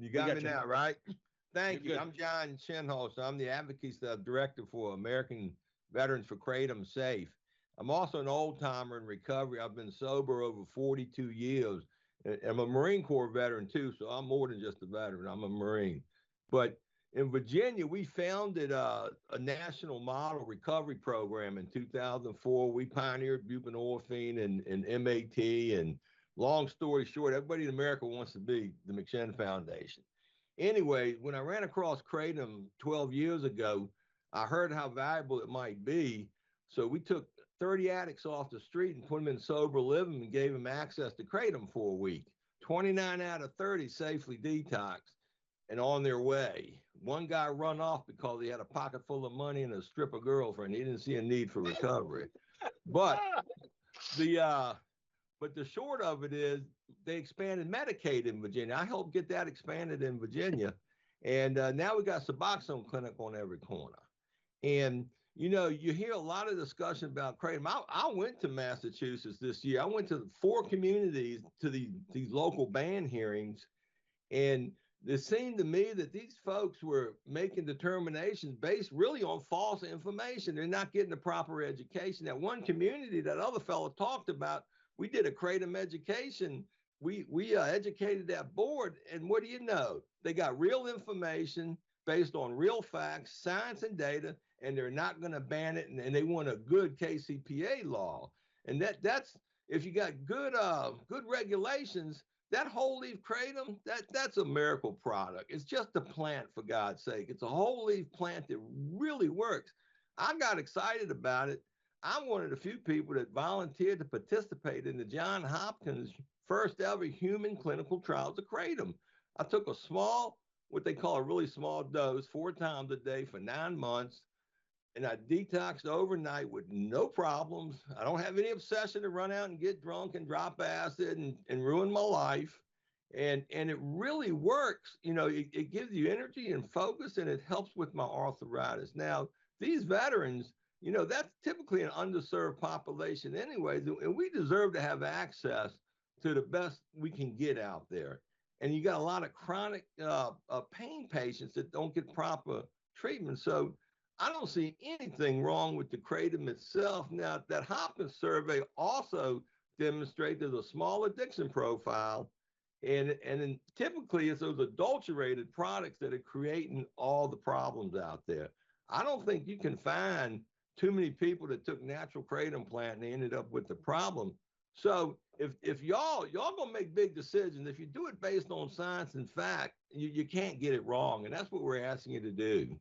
You We got me got you. now, right? You're Thank you. good. I'm John Shinholz. I'm the advocacy director for American Veterans for Kratom Safe. I'm also an old timer in recovery. I've been sober over 42 years. I'm a Marine Corps veteran too, so I'm more than just a veteran. I'm a Marine. But in Virginia, we founded a national model recovery program in 2004. We pioneered buprenorphine and MAT. And long story short, everybody in America wants to be the McShin Foundation. Anyway, when I ran across Kratom 12 years ago, I heard how valuable it might be. So we took 30 addicts off the street and put them in sober living and gave them access to Kratom for a week. 29 out of 30 safely detoxed and on their way. One guy run off because he had a pocket full of money and a stripper girlfriend. He didn't see a need for recovery. But the short of it is they expanded Medicaid in Virginia. I helped get that expanded in Virginia. And now we got Suboxone clinic on every corner. And, you hear a lot of discussion about kratom. I went to Massachusetts this year. I went to 4 communities to these local ban hearings. And it seemed to me that these folks were making determinations based really on false information. They're not getting the proper education. That one community that other fellow talked about, we did a kratom education. We educated that board, and what do you know? They got real information based on real facts, science, and data, and they're not going to ban it. And they want a good KCPA law, and that's if you got good regulations. That whole leaf kratom, that's a miracle product. It's just a plant, for God's sake. It's a whole leaf plant that really works. I got excited about it. I'm one of the few people that volunteered to participate in the John Hopkins first ever human clinical trials of kratom. I took a small, what they call a really small dose, 4 times a day for 9 months, and I detoxed overnight with no problems. I don't have any obsession to run out and get drunk and drop acid and ruin my life. And it really works. It gives you energy and focus, and it helps with my arthritis. Now, these veterans, that's typically an underserved population anyways, and we deserve to have access to the best we can get out there. And you got a lot of chronic pain patients that don't get proper treatment. So I don't see anything wrong with the kratom itself. Now, that Hopkins survey also demonstrated there's a small addiction profile, and then typically it's those adulterated products that are creating all the problems out there. I don't think you can find too many people that took natural kratom plant and they ended up with the problem. So if y'all gonna make big decisions, if you do it based on science and fact, you can't get it wrong, and that's what we're asking you to do.